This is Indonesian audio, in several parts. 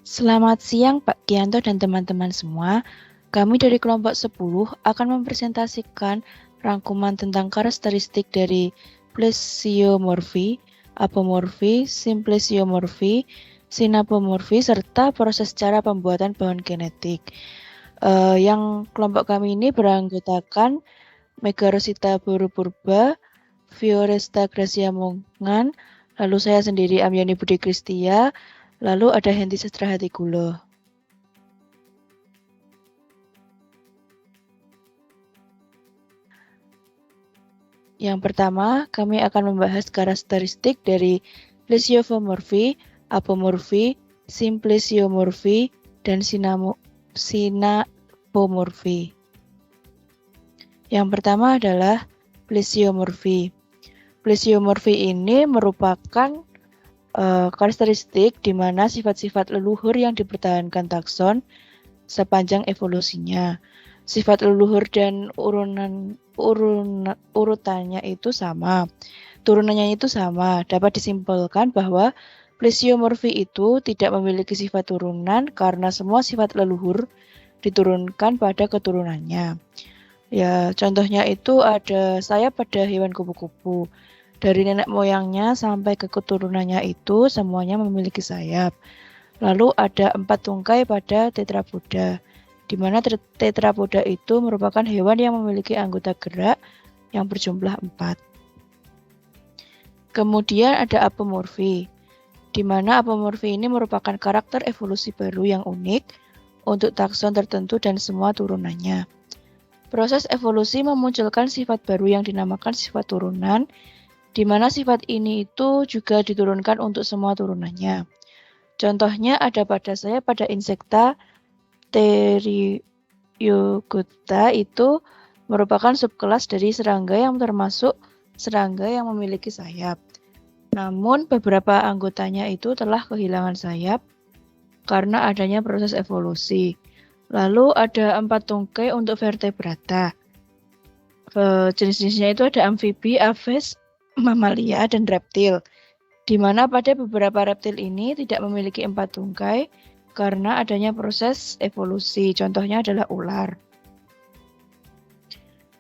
Selamat siang Pak Kianto dan teman-teman semua. Kami dari kelompok 10 akan mempresentasikan rangkuman tentang karakteristik dari plesiomorfi, apomorfi, simplesiomorfi, sinapomorfi, serta proses cara pembuatan bahan genetik. Yang kelompok kami ini beranggotakan Megarosita borupurba, Vioresta Gracia Mongan, lalu saya sendiri Amyani Budi Kristia, lalu ada Henti Sastra Hatigulo. Yang pertama, kami akan membahas karakteristik dari plesiomorfi, apomorfi, simplesiomorfi, dan sinapomorfi. Yang pertama adalah plesiomorfi. Plesiomorfi ini merupakan karakteristik di mana sifat-sifat leluhur yang dipertahankan takson sepanjang evolusinya. Sifat leluhur dan urutannya itu sama. Turunannya itu sama. Dapat disimpulkan bahwa plesiomorfi itu tidak memiliki sifat turunan karena semua sifat leluhur diturunkan pada keturunannya. Ya, contohnya itu ada sayap pada hewan kupu-kupu. Dari nenek moyangnya sampai ke keturunannya itu semuanya memiliki sayap. Lalu ada 4 tungkai pada tetrapoda, di mana tetrapoda itu merupakan hewan yang memiliki anggota gerak yang berjumlah 4. Kemudian ada apomorfi, di mana apomorfi ini merupakan karakter evolusi baru yang unik untuk takson tertentu dan semua turunannya. Proses evolusi memunculkan sifat baru yang dinamakan sifat turunan, di mana sifat ini itu juga diturunkan untuk semua turunannya. Contohnya ada pada insekta Theriogota itu merupakan subkelas dari serangga yang termasuk serangga yang memiliki sayap. Namun beberapa anggotanya itu telah kehilangan sayap karena adanya proses evolusi. Lalu ada 4 tungkai untuk vertebrata. Jenis-jenisnya itu ada amfibi, aves, mamalia, dan reptil. Di mana pada beberapa reptil ini tidak memiliki 4 tungkai karena adanya proses evolusi. Contohnya adalah ular.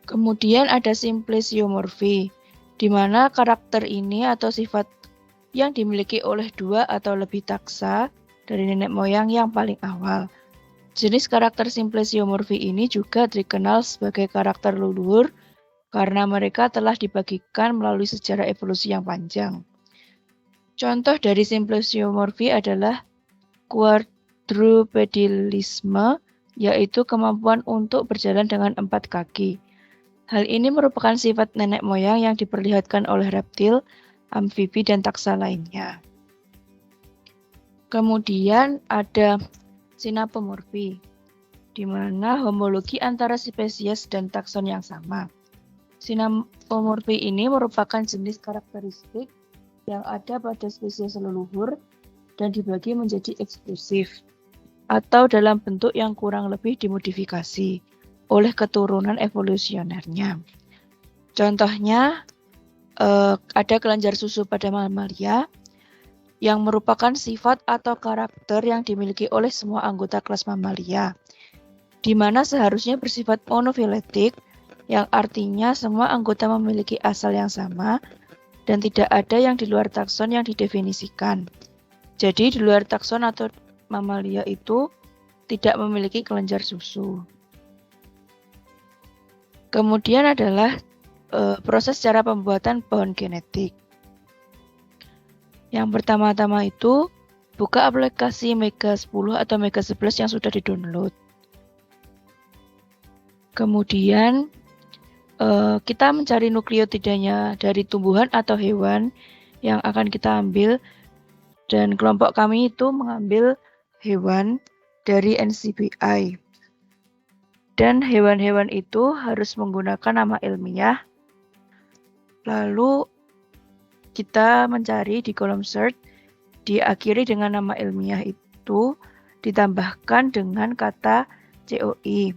Kemudian ada simplesiomorfi, di mana karakter ini atau sifat yang dimiliki oleh 2 atau lebih taksa dari nenek moyang yang paling awal. Jenis karakter simplesiomorfi ini juga dikenal sebagai karakter leluhur karena mereka telah dibagikan melalui sejarah evolusi yang panjang. Contoh dari simplesiomorfi adalah quadrupedilisme, yaitu kemampuan untuk berjalan dengan 4 kaki. Hal ini merupakan sifat nenek moyang yang diperlihatkan oleh reptil, amfibi, dan taksa lainnya. Kemudian ada sinapomorfi, di mana homologi antara spesies dan takson yang sama. Sinapomorfi ini merupakan jenis karakteristik yang ada pada spesies leluhur dan dibagi menjadi eksklusif atau dalam bentuk yang kurang lebih dimodifikasi oleh keturunan evolusionernya. Contohnya ada kelenjar susu pada mamalia yang merupakan sifat atau karakter yang dimiliki oleh semua anggota kelas mamalia, di mana seharusnya bersifat monofiletik, yang artinya semua anggota memiliki asal yang sama dan tidak ada yang di luar takson yang didefinisikan. Jadi di luar takson atau mamalia itu tidak memiliki kelenjar susu. Kemudian adalah proses cara pembuatan bahan genetik. Yang pertama-tama itu buka aplikasi Mega 10 atau Mega 11 yang sudah di-download. Kemudian kita mencari nukleotidanya dari tumbuhan atau hewan yang akan kita ambil, dan kelompok kami itu mengambil hewan dari NCBI. Dan hewan-hewan itu harus menggunakan nama ilmiah. Lalu kita mencari di kolom search, diakhiri dengan nama ilmiah itu ditambahkan dengan kata COI.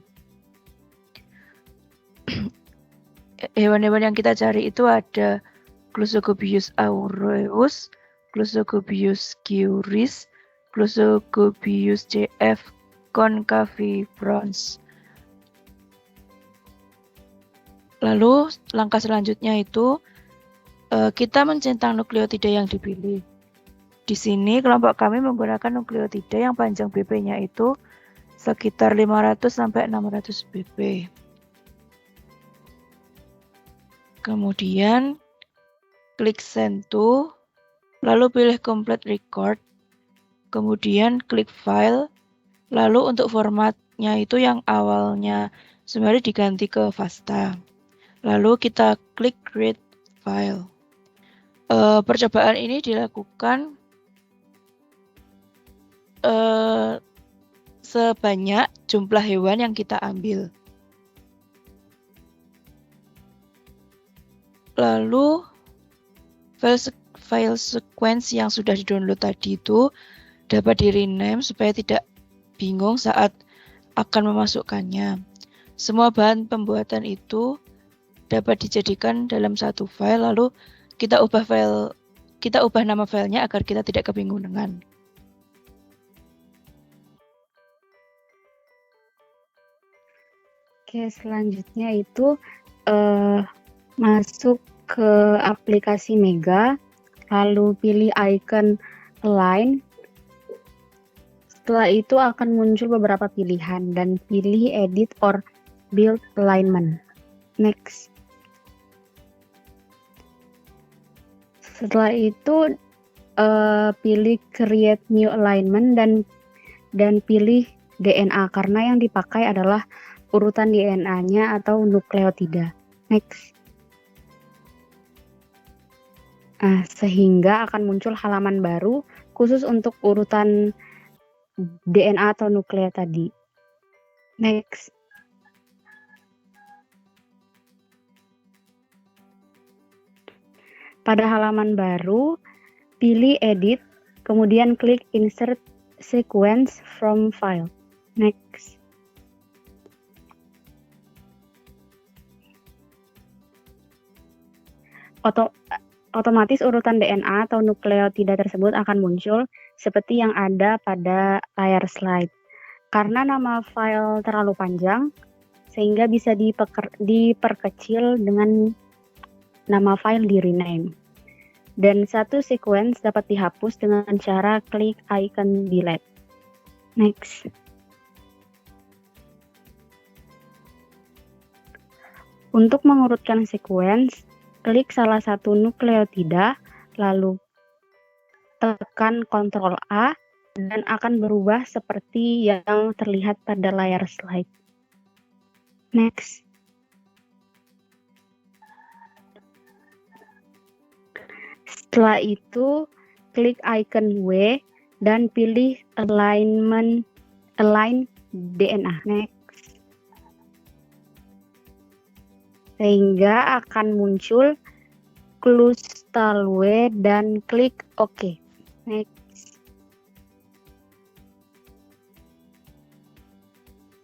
Hewan-hewan yang kita cari itu ada Glossogobbius aureus, Glossogobbius gyuris, Glossoglobius JF concavifrons. Lalu langkah selanjutnya itu kita mencentang nukleotida yang dipilih. Di sini kelompok kami menggunakan nukleotida yang panjang BP-nya itu sekitar 500 sampai 600 BP. Kemudian klik Send to, lalu pilih Complete Record, kemudian klik File, lalu untuk formatnya itu yang awalnya sebenarnya diganti ke FASTA. Lalu kita klik Create File. Percobaan ini dilakukan sebanyak jumlah hewan yang kita ambil. Lalu file sequence yang sudah di-download tadi itu dapat di-rename supaya tidak bingung saat akan memasukkannya. Semua bahan pembuatan itu dapat dijadikan dalam satu file, lalu kita ubah nama filenya agar kita tidak kebingungan. Oke, selanjutnya itu masuk ke aplikasi Mega, lalu pilih icon Align. Setelah itu akan muncul beberapa pilihan dan pilih Edit or Build Alignment. Next. Setelah itu pilih Create New Alignment dan pilih DNA karena yang dipakai adalah urutan DNA-nya atau nukleotida. Next. Sehingga akan muncul halaman baru khusus untuk urutan DNA atau nuklea tadi. Next. Pada halaman baru, pilih Edit, kemudian klik Insert Sequence from File. Next. Otomatis urutan DNA atau nukleotida tersebut akan muncul seperti yang ada pada layar slide. Karena nama file terlalu panjang, sehingga bisa diperkecil dengan nama file di-rename. Dan satu sequence dapat dihapus dengan cara klik icon delete. Next. Untuk mengurutkan sequence, klik salah satu nukleotida, lalu tekan Ctrl A, dan akan berubah seperti yang terlihat pada layar slide. Next. Setelah itu, klik icon W dan pilih Align DNA. Next. Sehingga akan muncul Clustal W dan klik OK. Next.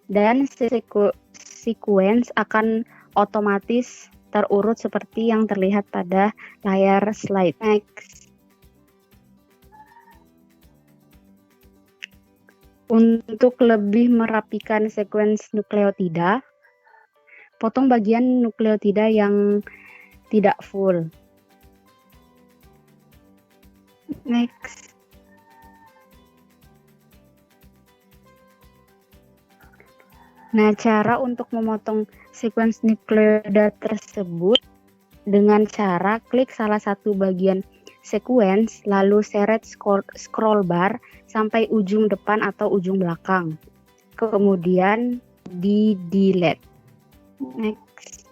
Dan sequence akan otomatis terurut seperti yang terlihat pada layar slide. Next. Untuk lebih merapikan sequence nukleotida, potong bagian nukleotida yang tidak full. Next. Nah, cara untuk memotong sequence nukleotida tersebut dengan cara klik salah satu bagian sequence, lalu seret scroll bar sampai ujung depan atau ujung belakang. Kemudian di-delete. Next.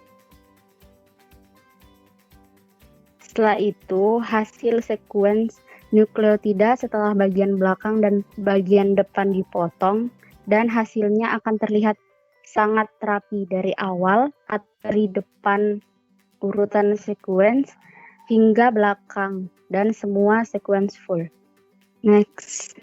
Setelah itu, hasil sequence nukleotida setelah bagian belakang dan bagian depan dipotong, dan hasilnya akan terlihat sangat rapi dari awal atau dari depan urutan sequence hingga belakang dan semua sequence full. Next.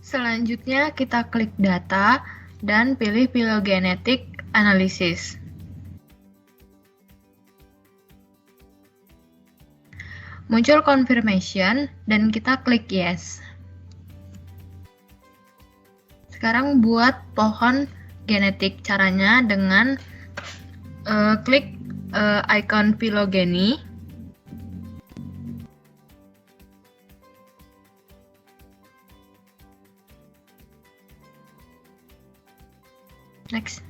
Selanjutnya kita klik data dan pilih phylogenetic analysis. muncul confirmation dan kita klik yes. Sekarang buat pohon genetik. Caranya dengan klik icon phylogeny. Next.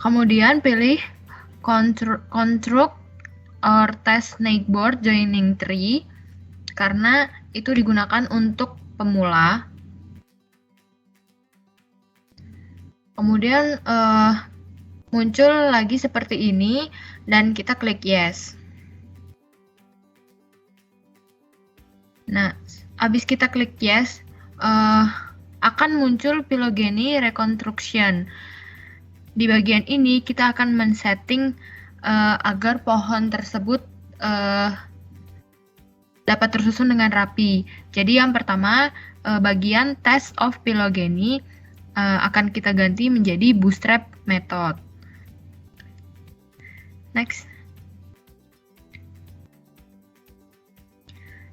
Kemudian pilih construct or test snakeboard joining tree karena itu digunakan untuk pemula. Kemudian muncul lagi seperti ini dan kita klik yes. Nah, habis kita klik yes, akan muncul phylogeny reconstruction. Di bagian ini kita akan men-setting agar pohon tersebut dapat tersusun dengan rapi. Jadi yang pertama, bagian test of phylogeny akan kita ganti menjadi bootstrap method. Next.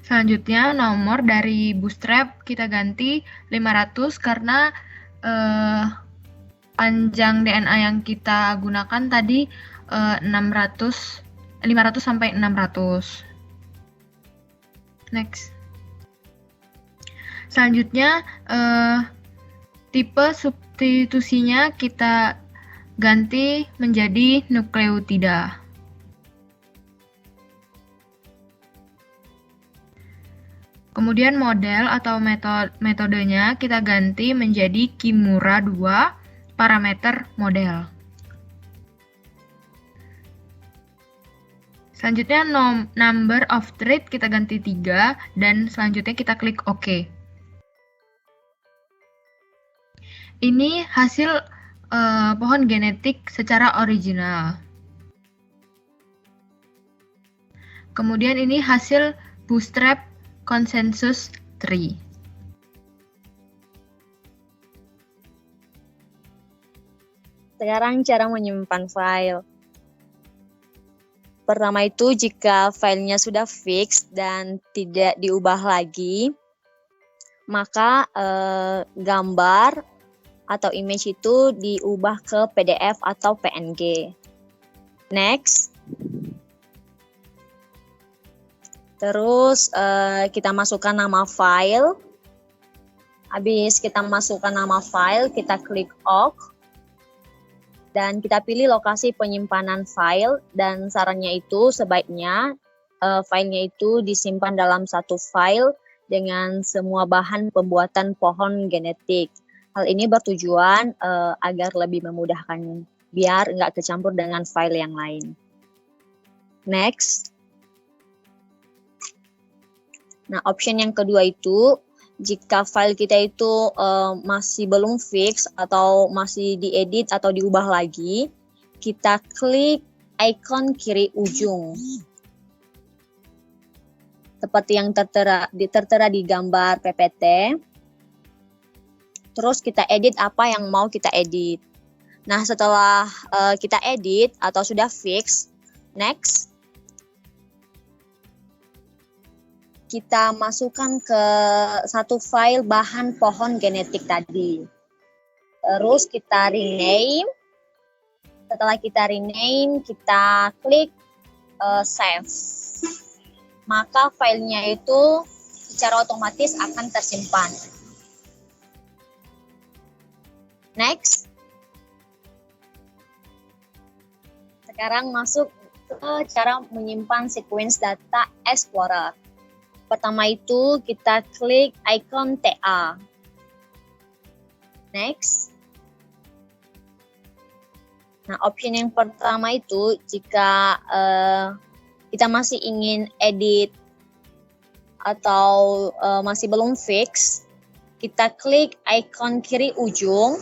Selanjutnya nomor dari bootstrap kita ganti 500 karena panjang DNA yang kita gunakan tadi 500 sampai 600. Next. Selanjutnya tipe substitusinya kita ganti menjadi nukleotida. Kemudian model atau metodenya kita ganti menjadi Kimura 2 parameter model. Selanjutnya number of trait kita ganti 3 dan selanjutnya kita klik OK. Ini hasil pohon genetik secara original. Kemudian ini hasil bootstrap consensus tree. Sekarang cara menyimpan file. Pertama itu jika filenya sudah fix dan tidak diubah lagi, maka gambar atau image itu diubah ke PDF atau PNG. Next. Terus kita masukkan nama file. Habis kita masukkan nama file, kita klik OK. Dan kita pilih lokasi penyimpanan file. Dan sarannya itu sebaiknya filenya itu disimpan dalam satu file dengan semua bahan pembuatan pohon genetik. Hal ini bertujuan agar lebih memudahkan, biar nggak kecampur dengan file yang lain. Next. Nah, option yang kedua itu, jika file kita itu masih belum fix atau masih diedit atau diubah lagi, kita klik icon kiri ujung. Seperti yang tertera di gambar PPT. Terus kita edit apa yang mau kita edit. Nah, setelah kita edit atau sudah fix, next. Kita masukkan ke satu file bahan pohon genetik tadi. Terus kita rename. Setelah kita rename, kita klik save. Maka filenya itu secara otomatis akan tersimpan. Next. Sekarang masuk ke cara menyimpan sequence data Explorer. Pertama itu kita klik icon TA. Next. Nah, option yang pertama itu jika kita masih ingin edit atau masih belum fix, kita klik icon kiri ujung.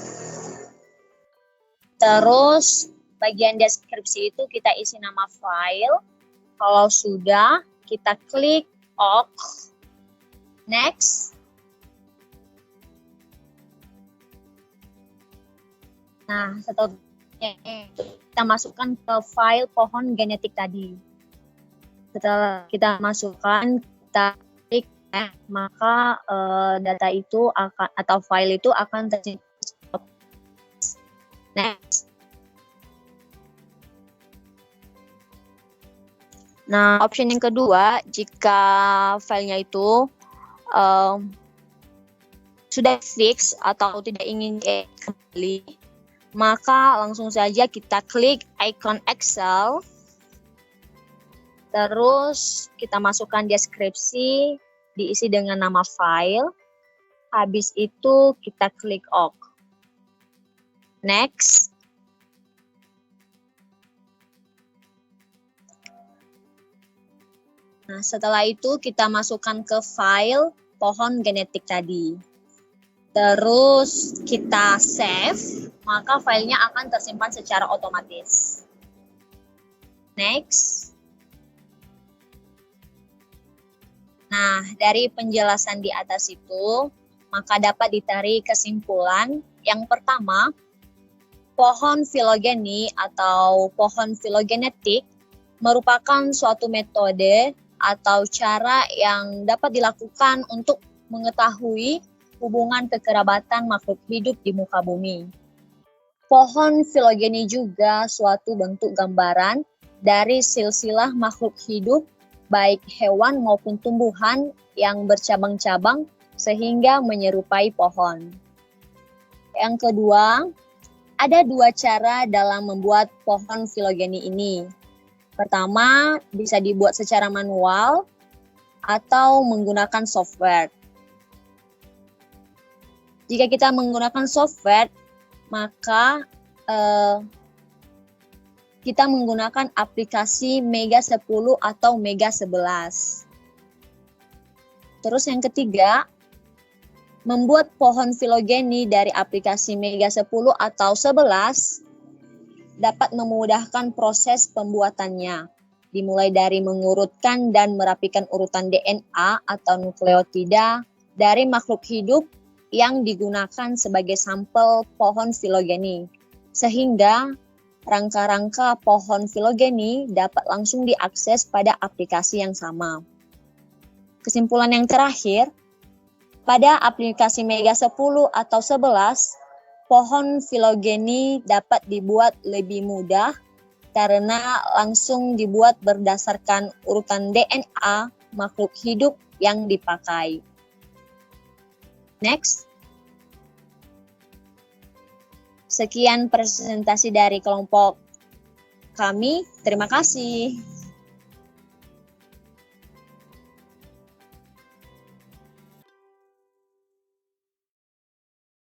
Terus bagian deskripsi itu kita isi nama file. Kalau sudah, kita klik OK. Next. Nah, setelah kita masukkan ke file pohon genetik tadi. Setelah kita masukkan, kita klik maka data itu akan atau file itu akan tersimpan. Next. Nah, option yang kedua, jika filenya itu sudah fix atau tidak ingin kembali, maka langsung saja kita klik icon Excel, terus kita masukkan deskripsi, diisi dengan nama file, habis itu kita klik OK. Next. Nah, setelah itu kita masukkan ke file pohon genetik tadi. Terus kita save, maka filenya akan tersimpan secara otomatis. Next. Nah, dari penjelasan di atas itu, maka dapat ditarik kesimpulan. Yang pertama, pohon filogeni atau pohon filogenetik merupakan suatu metode atau cara yang dapat dilakukan untuk mengetahui hubungan kekerabatan makhluk hidup di muka bumi. Pohon filogeni juga suatu bentuk gambaran dari silsilah makhluk hidup, baik hewan maupun tumbuhan yang bercabang-cabang sehingga menyerupai pohon. Yang kedua, ada dua cara dalam membuat pohon filogeni ini. Pertama, bisa dibuat secara manual atau menggunakan software. Jika kita menggunakan software, maka kita menggunakan aplikasi Mega 10 atau Mega 11. Terus yang ketiga, membuat pohon filogeni dari aplikasi Mega 10 atau 11 dapat memudahkan proses pembuatannya, dimulai dari mengurutkan dan merapikan urutan DNA atau nukleotida dari makhluk hidup yang digunakan sebagai sampel pohon filogeni, sehingga rangka-rangka pohon filogeni dapat langsung diakses pada aplikasi yang sama. Kesimpulan yang terakhir, pada aplikasi Mega 10 atau 11, pohon filogeni dapat dibuat lebih mudah karena langsung dibuat berdasarkan urutan DNA makhluk hidup yang dipakai. Next. Sekian presentasi dari kelompok kami. Terima kasih.